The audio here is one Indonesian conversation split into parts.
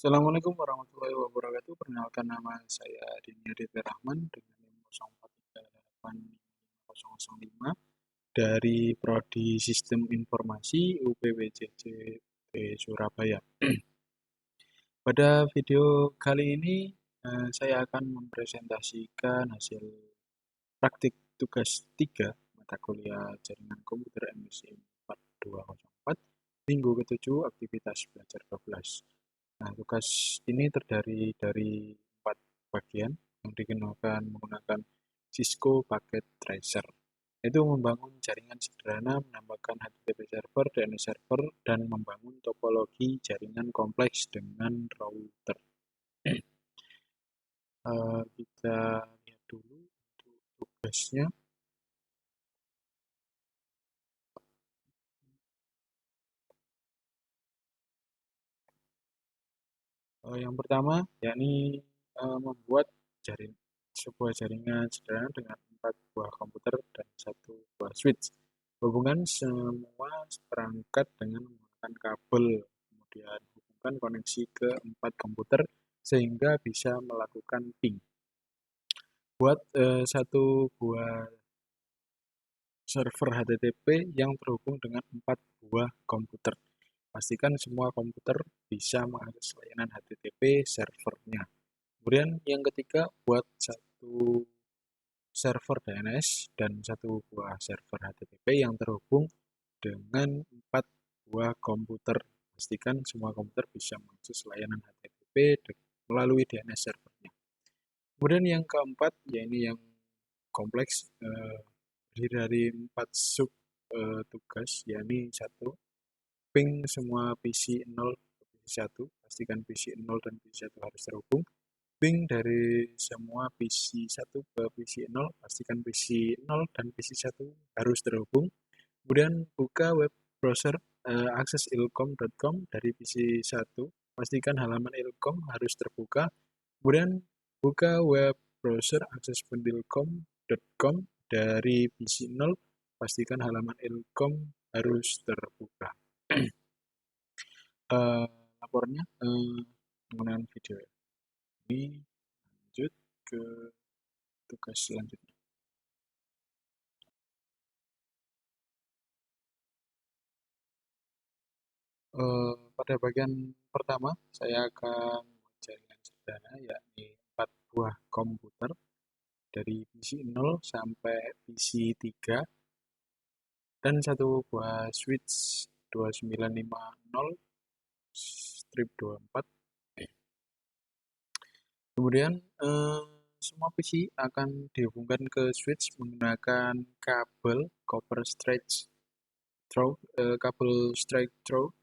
Assalamualaikum warahmatullahi wabarakatuh. Perkenalkan, nama saya Dini Aditya Rahman dengan NIM 04385505 dari Prodi Sistem Informasi UPWJJ Surabaya. Pada video kali ini saya akan mempresentasikan hasil praktik tugas 3 mata kuliah Jaringan Komputer MSI 4204 minggu ke-7 aktivitas belajar 12. Nah, tugas ini terdiri dari 4 bagian yang digunakan menggunakan Cisco Packet Tracer, yaitu membangun jaringan sederhana, menambahkan HTTP server, DNS server, dan membangun topologi jaringan kompleks dengan router. Kita lihat dulu untuk tugasnya. Yang pertama, yakni membuat sebuah jaringan sederhana dengan 4 buah komputer dan 1 buah switch. Hubungkan semua perangkat dengan menggunakan kabel, kemudian hubungkan koneksi ke 4 komputer sehingga bisa melakukan ping. Buat 1 buah server HTTP yang terhubung dengan 4 buah komputer. Pastikan semua komputer bisa mengakses layanan HTTP servernya. Kemudian yang ketiga, buat 1 server DNS dan 1 buah server HTTP yang terhubung dengan 4 buah komputer. Pastikan semua komputer bisa mengakses layanan HTTP melalui DNS servernya. Kemudian yang keempat, yaitu yang kompleks, terdiri dari 4 sub tugas, yakni 1, ping semua PC 0 ke PC 1, pastikan PC 0 dan PC 1 harus terhubung. Ping dari semua PC 1 ke PC 0, pastikan PC 0 dan PC 1 harus terhubung. Kemudian buka web browser akses ilkom.com dari PC 1, pastikan halaman ilkom harus terbuka. Kemudian buka web browser akses pendilkom.com dari PC 0, pastikan halaman ilkom harus terbuka. Lapornya menggunakan video ya. Ini lanjut ke tugas selanjutnya. Pada bagian pertama, saya akan jaringan sederhana, yakni 4 buah komputer dari PC 0 sampai PC 3 dan 1 buah switch 2950/24. Kemudian semua PC akan dihubungkan ke switch menggunakan kabel copper straight through. Kabel straight through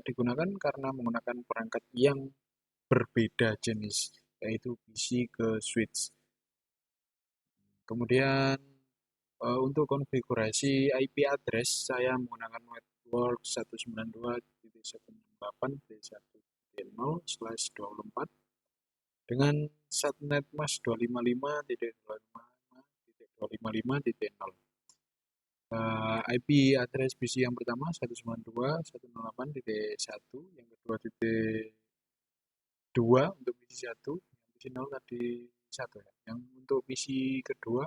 digunakan karena menggunakan perangkat yang berbeda jenis, yaitu PC ke switch. Kemudian untuk konfigurasi IP address, saya menggunakan network 192.168.1.0/24 dengan subnet mask 255.255.255.0. IP address PC yang pertama 192.168.1, yang kedua titik 2 untuk PC 1, yang PC 0 tadi 1 ya. Yang untuk PC kedua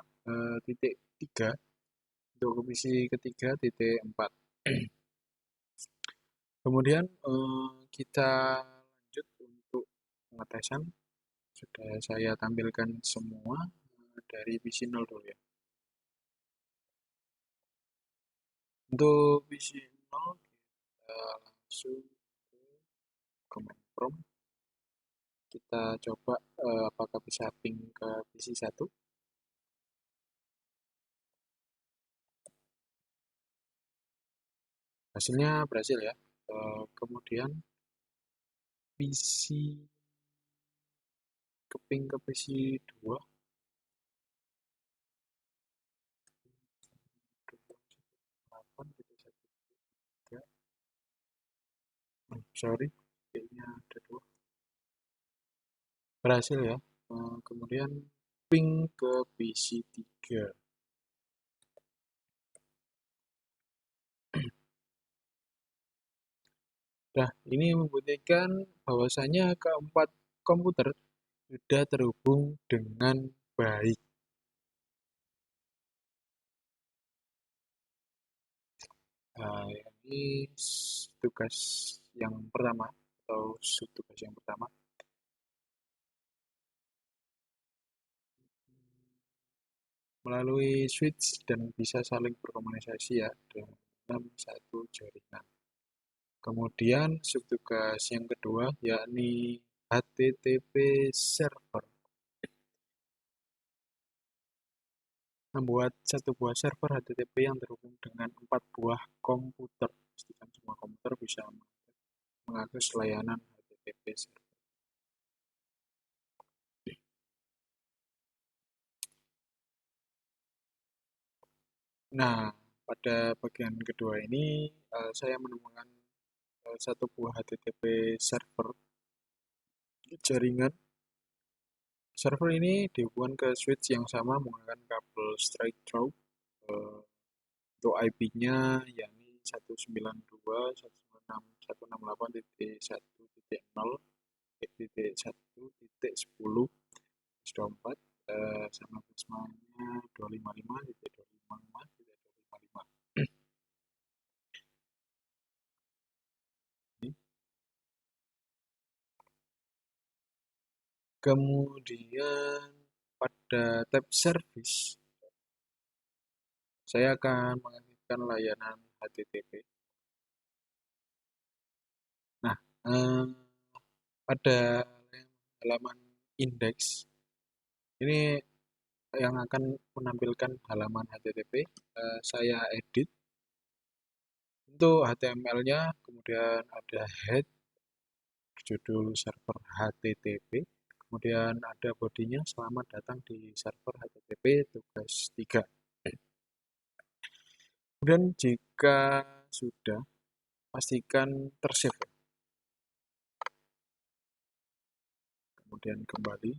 titik 3, untuk PC ketiga titik 4. Kemudian kita lanjut untuk pengetesan. Sudah saya tampilkan semua dari PC 0 dulu ya. Untuk PC 0 kita langsung ke command prompt. Kita coba apakah bisa ping ke PC 1. Hasilnya berhasil ya. Kemudian PC keping ke PC 2. Sorry, kayaknya ada 2. Berhasil ya. Kemudian ping ke PC 3. Nah, ini membuktikan bahwasanya keempat komputer sudah terhubung dengan baik. Nah, ini tugas yang pertama atau subtugas yang pertama. Melalui switch dan bisa saling berkomunikasi ya dalam satu jaringan. Kemudian subtugas yang kedua yakni HTTP server. Membuat satu buah server HTTP yang terhubung dengan 4 buah komputer. Pastikan semua komputer bisa mengakses layanan HTTP server. Nah, pada bagian kedua ini saya menemukan satu buah HTTP server jaringan. Server ini dihubungkan ke switch yang sama menggunakan kabel straight through. Untuk IP-nya yakni 192.168.1.1.10.10 sama plasmanya 255.255.255. Kemudian pada tab service saya akan mengaktifkan layanan HTTP. Nah, pada halaman indeks ini yang akan menampilkan halaman HTTP, saya edit. Untuk HTML-nya, kemudian ada head, judul server HTTP, kemudian ada bodinya, selamat datang di server HTTP tugas 3. Kemudian jika sudah, pastikan tersave. Kemudian kembali,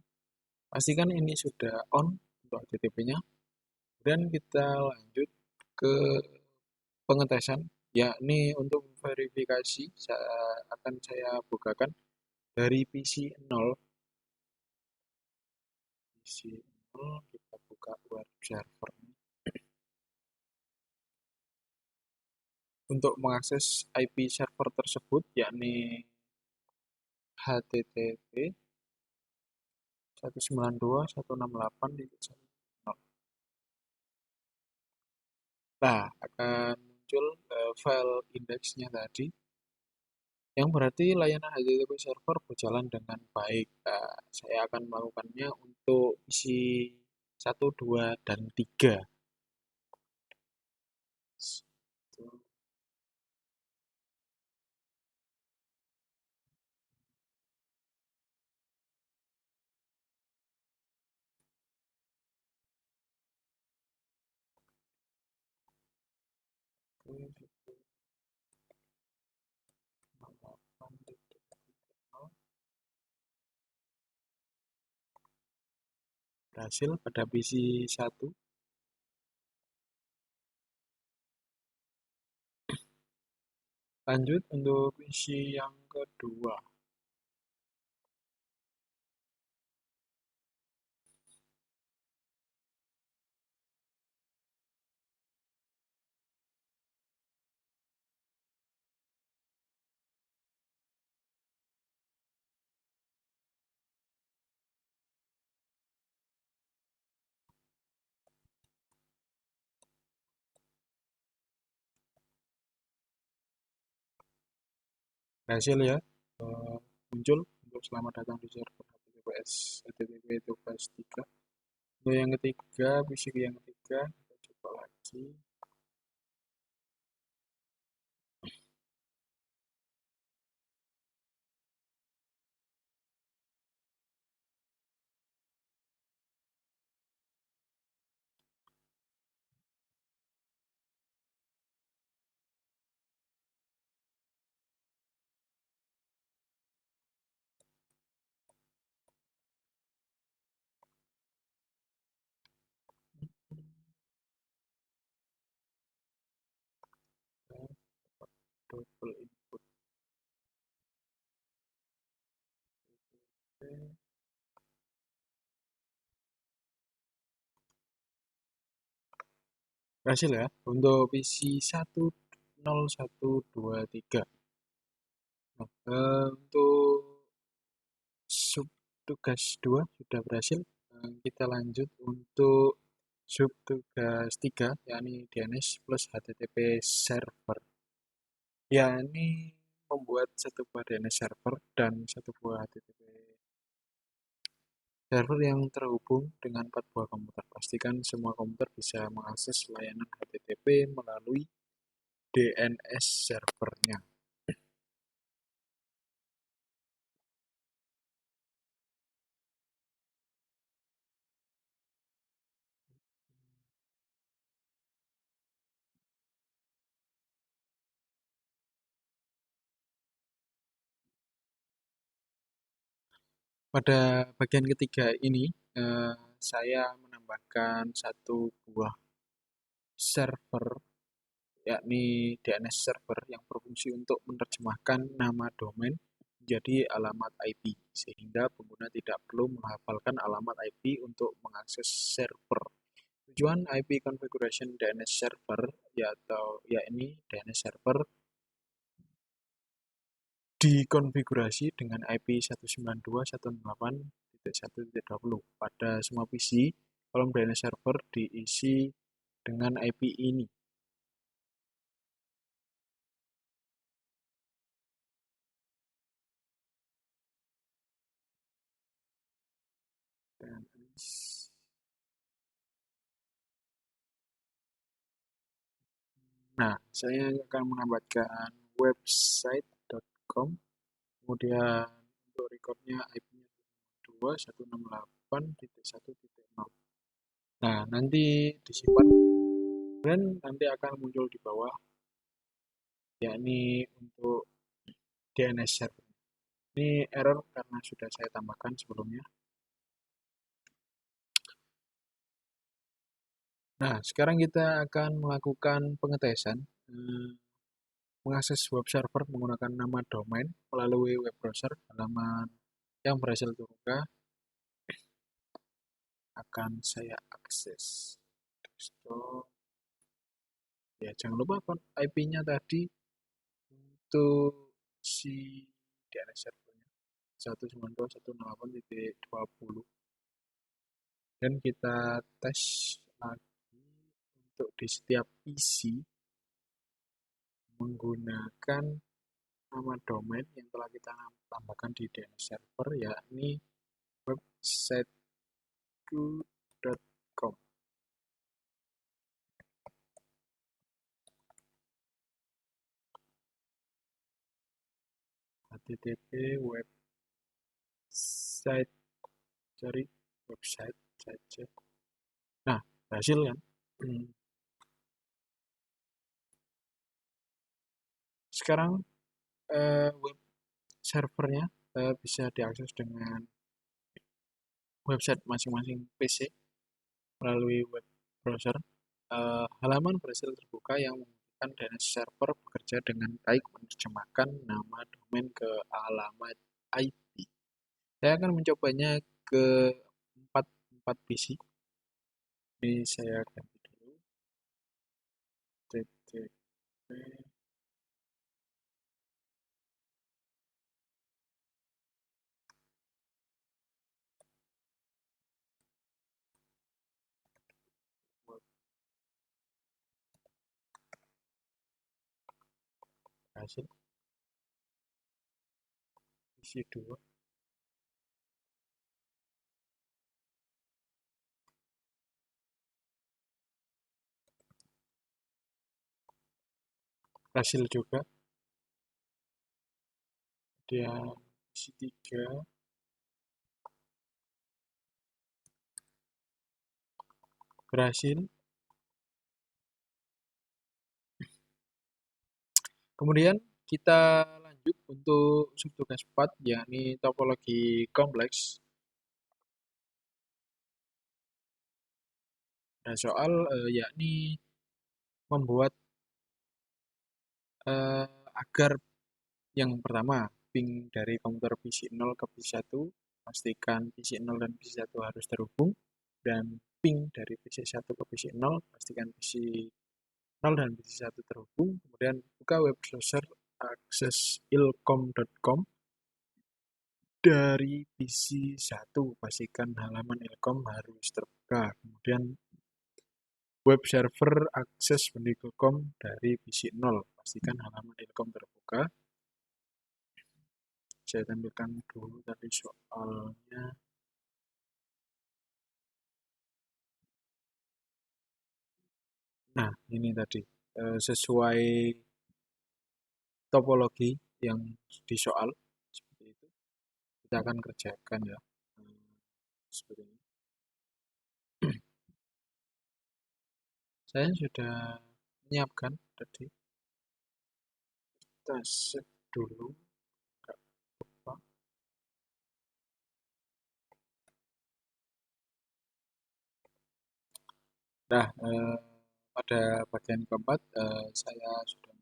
pastikan ini sudah on untuk HTTP-nya. Kemudian kita lanjut ke pengetesan, yakni untuk verifikasi akan saya bukakan dari PC 0. PC 0 kita buka web server untuk mengakses IP server tersebut, yakni HTTP 192.168.1.0. Nah, akan muncul file indeksnya tadi, yang berarti layanan HTTP server berjalan dengan baik. Nah, saya akan melakukannya untuk isi 1, 2, dan 3. Berhasil pada PC 1. Lanjut untuk PC yang kedua. Berhasil ya, muncul untuk selamat datang di server HTTPS HTTP tugas 3. Untuk yang ketiga, PC yang ketiga, kita coba lagi. Double input. Berhasil ya untuk PC 10123. Nah, untuk subtugas 2 sudah berhasil. Kita lanjut untuk subtugas 3, yakni DNS plus HTTP server. Ya, ini membuat satu buah DNS server dan satu buah HTTP server yang terhubung dengan 4 buah komputer. Pastikan semua komputer bisa mengakses layanan HTTP melalui DNS servernya. Pada bagian ketiga ini, saya menambahkan satu buah server, yakni DNS server yang berfungsi untuk menerjemahkan nama domain menjadi alamat IP, sehingga pengguna tidak perlu menghafalkan alamat IP untuk mengakses server. Tujuan IP configuration DNS server yakni DNS server dikonfigurasi dengan IP 192.168.1.20. Pada semua PC, kolom DNS server diisi dengan IP ini. Nah, saya akan menambahkan website.com, kemudian untuk recordnya IP-nya 2.168.1.0. Nah, nanti disimpan dan nanti akan muncul di bawah, yakni untuk DNS server. Ini error karena sudah saya tambahkan sebelumnya. Nah, sekarang kita akan melakukan pengetesan, mengakses web server menggunakan nama domain melalui web browser. Halaman yang berhasil terbuka akan saya akses. Desktop. Ya, jangan lupa IP-nya tadi untuk si DNS servernya 192.168.20, dan kita tes lagi untuk di setiap PC menggunakan nama domain yang telah kita tambahkan di DNS server, yakni website2.com. http website, cari website saja. Nah, berhasil kan? Sekarang web servernya bisa diakses dengan website masing-masing PC melalui web browser. Halaman berhasil terbuka yang memungkinkan DNS server bekerja dengan baik menerjemahkan nama domain ke alamat IP. Saya akan mencobanya ke 4 PC. Ini saya ganti dulu. TTP berhasil. PC 2 berhasil juga. Dia PC 3 berhasil. Kemudian kita lanjut untuk subtugas 4, yakni topologi kompleks. Ada soal yakni membuat agar yang pertama ping dari komputer PC 0 ke PC 1, pastikan PC 0 dan PC 1 harus terhubung. dan ping dari PC 1 ke PC 0, pastikan PC 0 dan PC 1 terhubung, kemudian buka web browser aksesilkom.com. Dari PC 1, pastikan halaman Ilkom harus terbuka. Kemudian web server akses.ilkom dari PC 0, pastikan halaman Ilkom terbuka. Saya tampilkan dulu tadi soalnya. Nah, ini tadi sesuai topologi yang di soal seperti itu. Kita akan kerjakan ya. Seperti ini. Saya sudah menyiapkan tadi. Kita save dulu. Nggak lupa. Nah, pada bagian keempat, saya sudah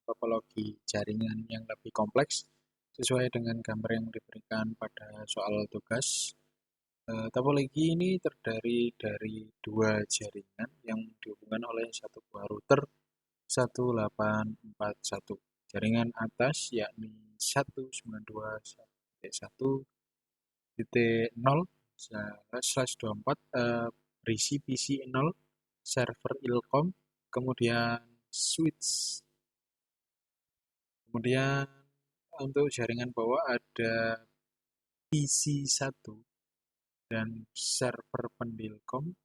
topologi jaringan yang lebih kompleks sesuai dengan gambar yang diberikan pada soal tugas. Topologi ini terdiri dari dua jaringan yang dihubungkan oleh satu buah router 1841. Jaringan atas yakni 192.1.1.0/24 berisi PC 0 server Ilkom, kemudian switch. Kemudian untuk jaringan bawah ada PC 1 dan server Pendilkom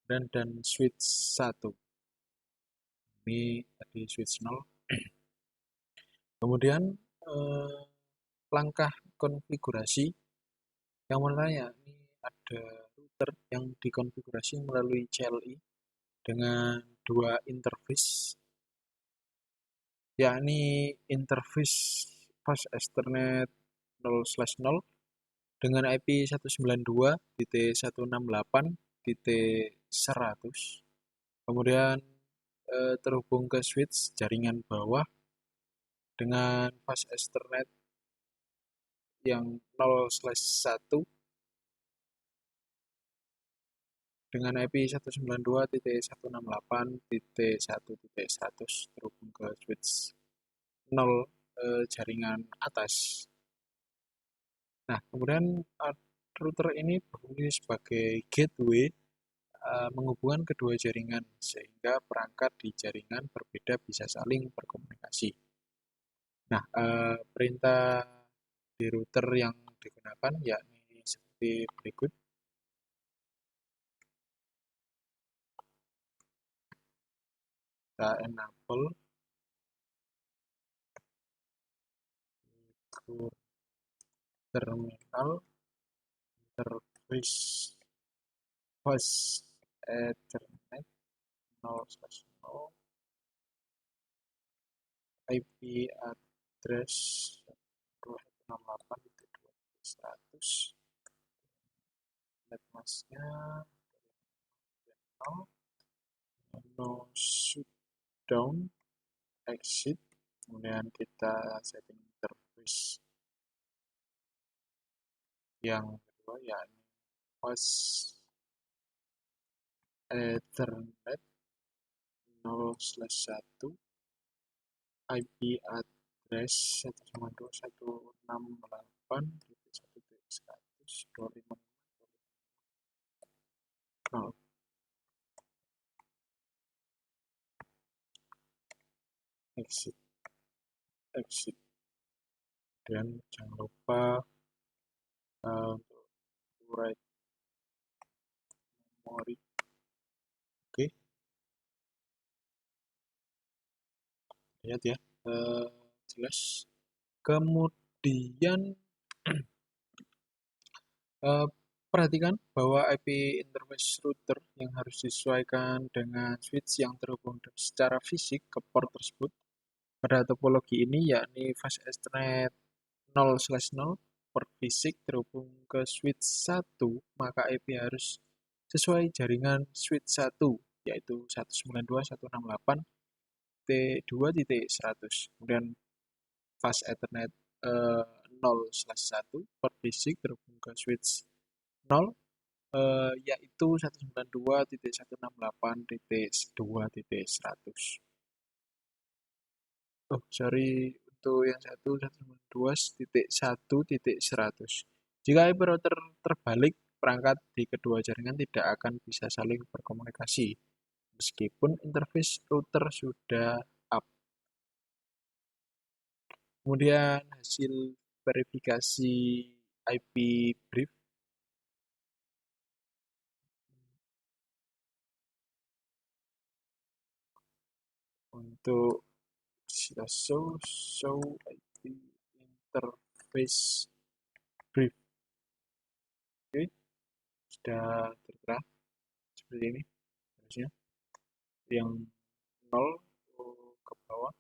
dan switch 1. Ini tadi switch 0. Kemudian langkah konfigurasi yang mana ya, ini ada router yang dikonfigurasi melalui CLI dengan dua interface, yakni interface fast Ethernet 0/0 dengan IP 192.168.100, kemudian terhubung ke switch jaringan bawah dengan fast Ethernet yang 0/1 dengan IP 192.168.1.100 terhubung ke switch 0 jaringan atas. Nah, kemudian router ini berfungsi sebagai gateway menghubungkan kedua jaringan sehingga perangkat di jaringan berbeda bisa saling berkomunikasi. Nah, perintah di router yang digunakan yakni seperti berikut. Kita enable terminal interface fast Ethernet 0/0 IP address 268.2.100, net masknya no shutdown exit, kemudian kita setting interface yang kedua yakni fast Ethernet 0/1 IP address 192.168.1.100.255.0 exit dan jangan lupa untuk write memori. Oke, lihat ya, jelas. Kemudian perhatikan bahwa IP interface router yang harus disesuaikan dengan switch yang terhubung secara fisik ke port tersebut pada topologi ini yakni fast Ethernet 0/0 port fisik terhubung ke switch 1, maka IP harus sesuai jaringan switch 1 yaitu 192.168.2.100. Kemudian fast Ethernet 0/1 port fisik terhubung ke switch 0 yaitu 192.168.2.100. Oh, sorry, untuk yang 192.1.100. Jika IP router terbalik, perangkat di kedua jaringan tidak akan bisa saling berkomunikasi, meskipun interface router sudah up. Kemudian hasil verifikasi IP brief untuk show IP interface brief. Oke, sudah tertera seperti ini harusnya. Yang 0 ke bawah,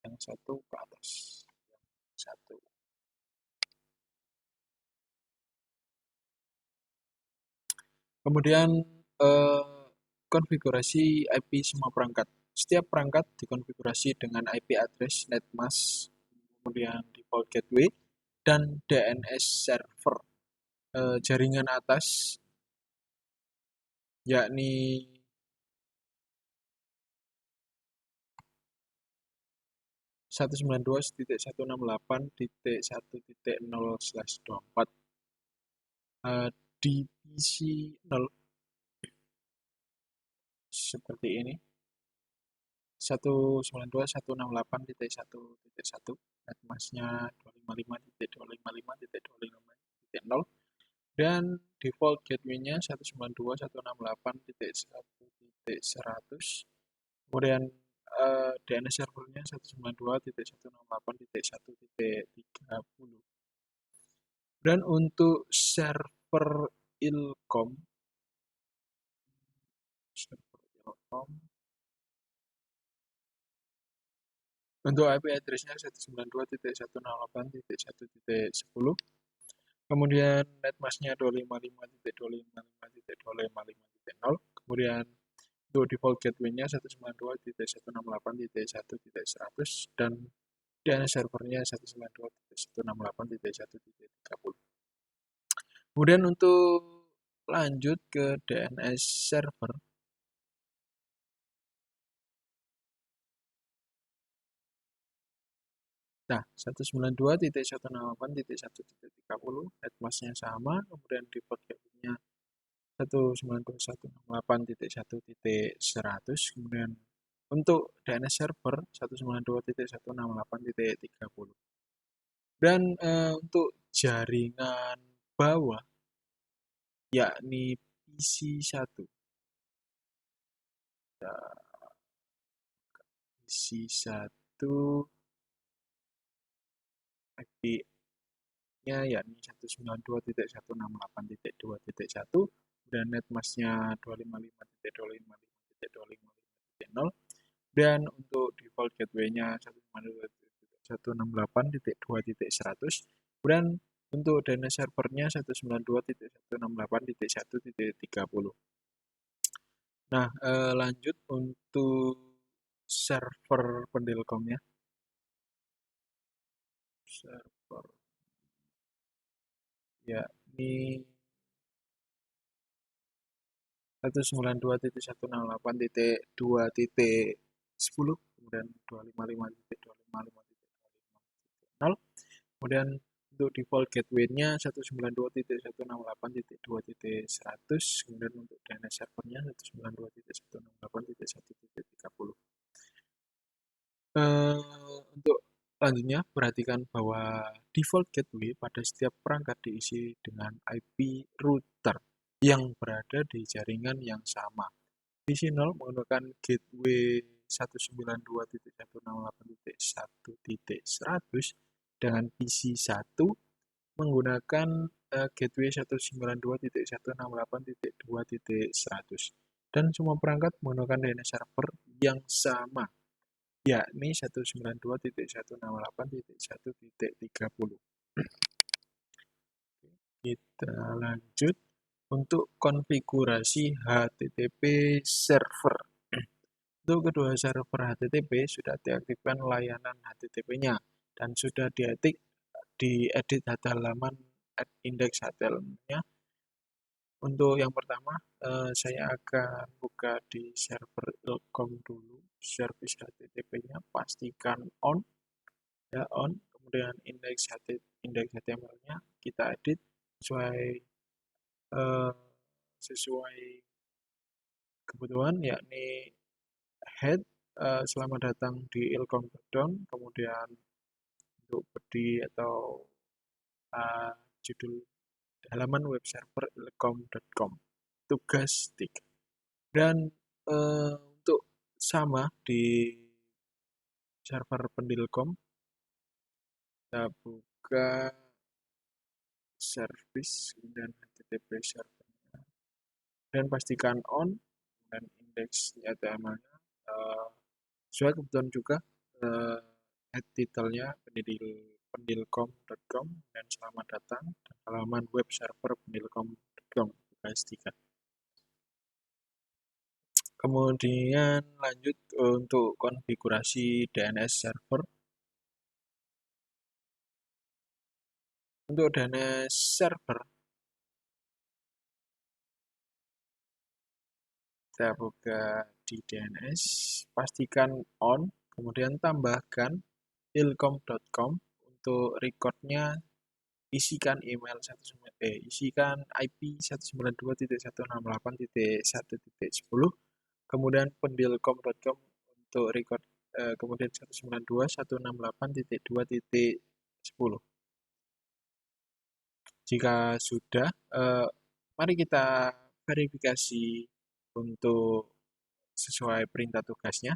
yang 1 ke atas. Yang 1. Kemudian konfigurasi IP semua perangkat. Setiap perangkat dikonfigurasi dengan IP address netmask, kemudian default gateway, dan DNS server. Jaringan atas yakni 192.168.1.0/24 divisi 0 seperti ini. 192.168.1.1 netmasknya 255.255.255.0 dan default gateway-nya 192.168.1.100. Kemudian DNS servernya 192.168.1.30. Dan untuk server ilkom untuk IP address-nya 192.168.1.10. Kemudian netmasknya 255.255.255.0. Kemudian untuk default gateway-nya 192.168.1.100 dan DNS servernya 192.168.1.30. Kemudian untuk lanjut ke DNS server. Nah, 192.168.1.30 netmasknya sama, kemudian default gateway-nya 192.168.1.100, kemudian untuk DNS server 192.168.30. Dan untuk jaringan bawah yakni PC1. PC1 IP-nya yakni 192.168.2.1, dan netmasknya 255.255.255.0, dan untuk default gateway-nya 192.168.2.100, dan untuk DNS servernya 192.168.1.30. Nah, lanjut untuk server pendelkomnya. Server yakni 192.168.2.10, kemudian 255.255.255.0. Kemudian untuk default gateway-nya 192.168.2.100, kemudian untuk DNS servernya 192.168.1.30. Untuk selanjutnya, perhatikan bahwa default gateway pada setiap perangkat diisi dengan IP router yang berada di jaringan yang sama. PC0 menggunakan gateway 192.168.1.100 dengan PC1 menggunakan gateway 192.168.2.100, dan semua perangkat menggunakan DNS server yang sama yakni 192.168.1.30. Kita lanjut untuk konfigurasi HTTP server. Untuk kedua server HTTP sudah diaktifkan layanan HTTP-nya dan sudah diedit data halaman index HTML-nya Untuk yang pertama, saya akan buka di server Ilkom dulu, service HTTP-nya pastikan on, ya on, kemudian indeks HTML-nya kita edit sesuai eh, sesuai kebutuhan, yakni head, selamat datang di ilkom.com, kemudian untuk body atau uh, judul halaman web server ilkom.com, tugas 3. Dan untuk sama di server Pendilkom, kita buka service dan HTTP servernya dan pastikan on dan indeks HTML-nya sesuai kebutuhan juga, head title-nya pendilkom.com dan selamat datang dan halaman web server pendilkom.com guys 3. Kemudian lanjut untuk konfigurasi DNS server. Untuk DNS server, kita buka di DNS, pastikan on, kemudian tambahkan ilkom.com. Untuk recordnya, isikan isikan IP 192.168.1.10, kemudian pendilkom.com untuk record, kemudian 192.168.2.10. Jika sudah, mari kita verifikasi untuk sesuai perintah tugasnya.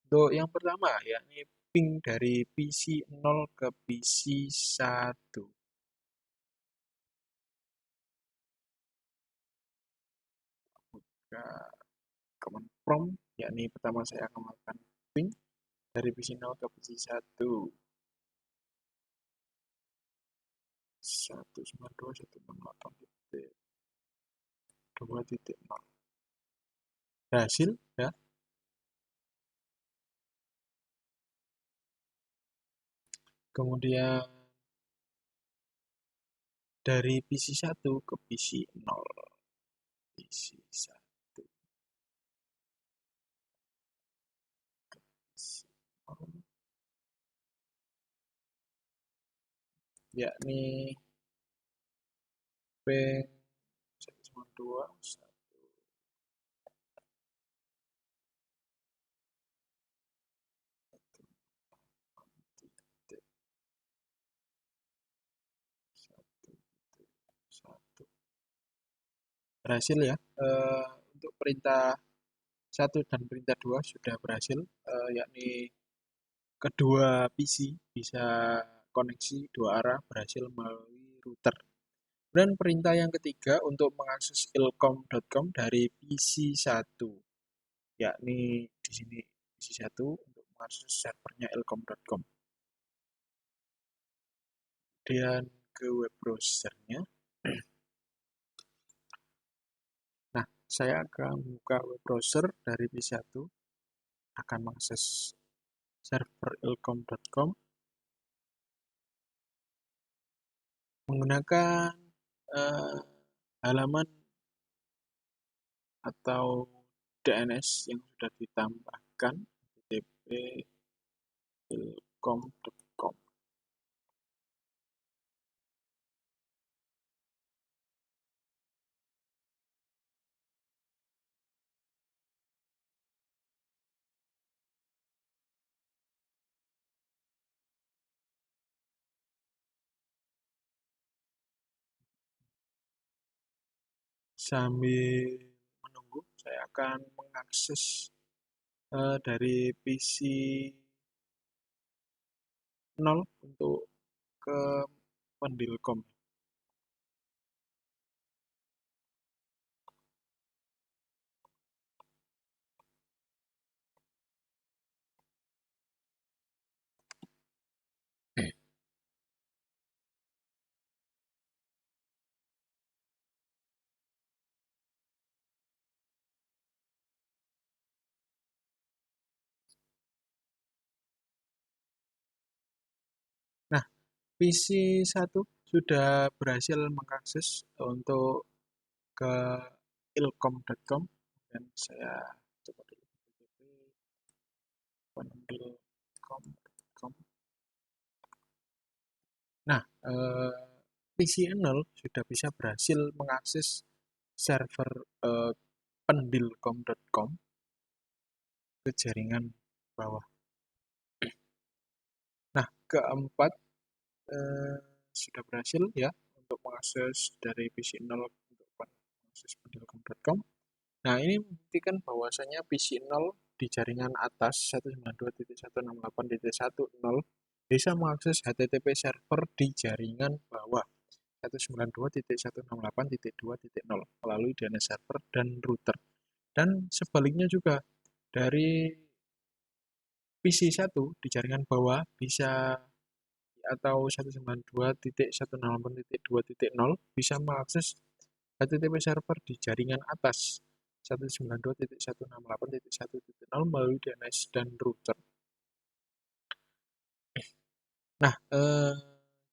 Untuk yang pertama, yakni ping dari PC 0 ke PC 1. Buka command prompt, yakni pertama saya akan melakukan ping dari PC 0 ke PC 1. 192.168.2.0. Berhasil, ya. Kemudian dari PC 1 ke PC 0. PC 1 ke PC 0, yakni ping 192, 1, 1. Berhasil, ya. Untuk perintah 1 dan perintah 2 sudah berhasil, yakni kedua PC bisa koneksi dua arah berhasil melalui router. Dan perintah yang ketiga untuk mengakses ilkom.com dari PC 1, yakni di sini PC 1 untuk mengakses servernya ilkom.com. Kemudian ke web browsernya. Nah, saya akan buka web browser dari PC 1, akan mengakses server ilkom.com menggunakan halaman atau DNS yang sudah ditambahkan http ilkom.com. Sambil menunggu, saya akan mengakses dari PC 0 untuk ke Pendilkom. Nah, PC 1 sudah berhasil mengakses untuk ke ilkom.com dan saya coba dulu pendilkom.com. Nah, PCNL sudah bisa berhasil mengakses server pendilkom.com ke jaringan bawah. Nah, keempat sudah berhasil ya untuk mengakses dari PC0 untuk mengakses pendilkom.com. Nah, ini membuktikan bahwasanya PC0 di jaringan atas 192.168.10 bisa mengakses HTTP server di jaringan bawah 192.168.2.0 melalui DNS server dan router. Dan sebaliknya juga dari PC1 di jaringan bawah bisa atau 192.168.2.0 bisa mengakses HTTP server di jaringan atas 192.168.1.0 melalui DNS dan router. Nah,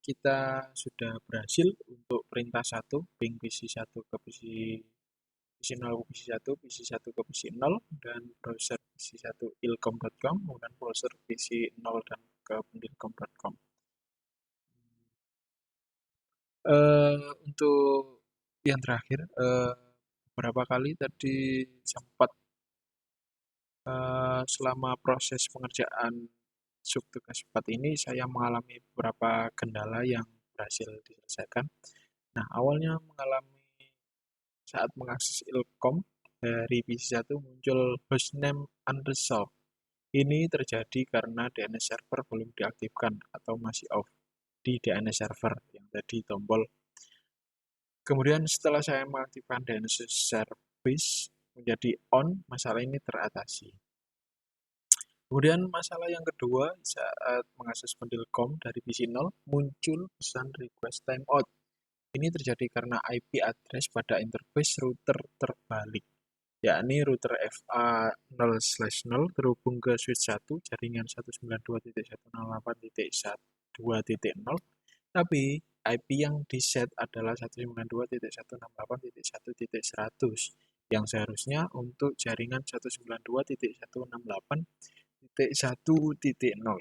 kita sudah berhasil untuk perintah 1, ping PC1 ke PC0 ke PC1, PC1 ke PC0, dan browser PC1 ilkom.com, kemudian browser PC0 dan ke pendilkom.com. Untuk yang terakhir, beberapa kali tadi sempat selama proses pengerjaan subtugas 4 ini saya mengalami beberapa kendala yang berhasil diselesaikan. Nah, awalnya mengalami saat mengakses ilkom dari PC1 muncul hostname unresolved. Ini terjadi karena DNS server belum diaktifkan atau masih off di DNS server yang tadi tombol. Kemudian setelah saya mengaktifkan DNS service menjadi on, masalah ini teratasi. Kemudian masalah yang kedua, saat mengakses pendilkom dari PC0 muncul pesan request timeout. Ini terjadi karena IP address pada interface router terbalik, yakni router FA0/0 terhubung ke switch 1 jaringan 192.168.2.0, tapi IP yang diset adalah 192.168.1.100 yang seharusnya untuk jaringan 192.168.1.0.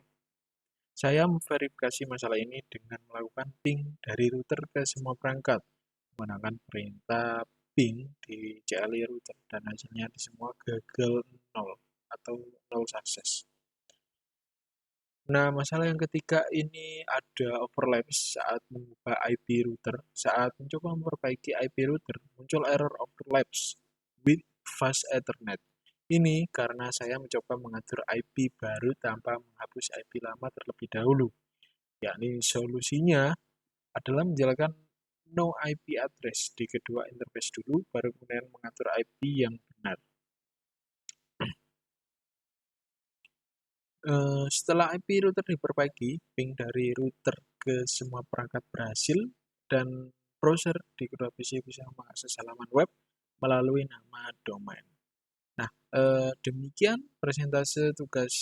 Saya memverifikasi masalah ini dengan melakukan ping dari router ke semua perangkat menggunakan perintah ping di CLI router dan hasilnya di semua gagal 0 atau 0 sukses. Nah, masalah yang ketiga ini ada overlap saat mengubah IP router. Saat mencoba memperbaiki IP router, muncul error overlaps with fast Ethernet. Ini karena saya mencoba mengatur IP baru tanpa menghapus IP lama terlebih dahulu. Yakni solusinya adalah menjalankan no IP address di kedua interface dulu, baru kemudian mengatur IP yang benar. Setelah IP router diperbaiki, ping dari router ke semua perangkat berhasil, dan browser di kedua PC bisa mengakses halaman web melalui nama domain. Nah, demikian presentasi tugas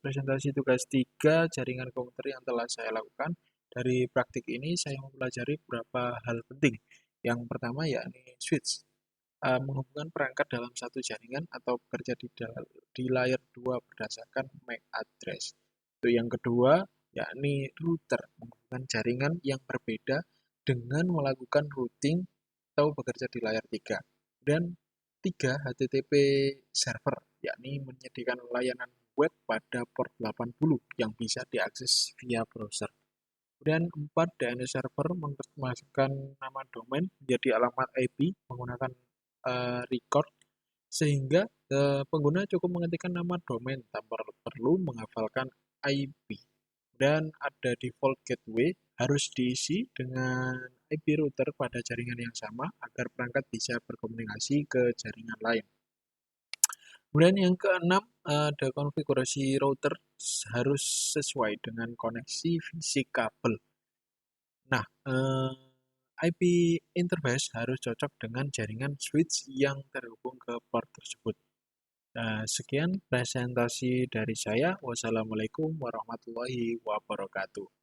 3 jaringan komputer yang telah saya lakukan. Dari praktik ini saya mempelajari beberapa hal penting. Yang pertama yakni switch, menghubungkan perangkat dalam satu jaringan atau bekerja di layar 2 berdasarkan MAC address. Itu yang kedua yakni router, menghubungkan jaringan yang berbeda dengan melakukan routing atau bekerja di layar 3. Dan 3. HTTP server, yakni menyediakan layanan web pada port 80 yang bisa diakses via browser. Kemudian 4. DNS server memasukkan nama domain menjadi alamat IP menggunakan record, sehingga pengguna cukup mengetikkan nama domain tanpa perlu menghafalkan IP. Dan ada default gateway harus diisi dengan IP router pada jaringan yang sama agar perangkat bisa berkomunikasi ke jaringan lain. Kemudian yang keenam, ada konfigurasi router harus sesuai dengan koneksi fisik kabel. Nah, IP interface harus cocok dengan jaringan switch yang terhubung ke port tersebut. Nah, sekian presentasi dari saya. Wassalamualaikum warahmatullahi wabarakatuh.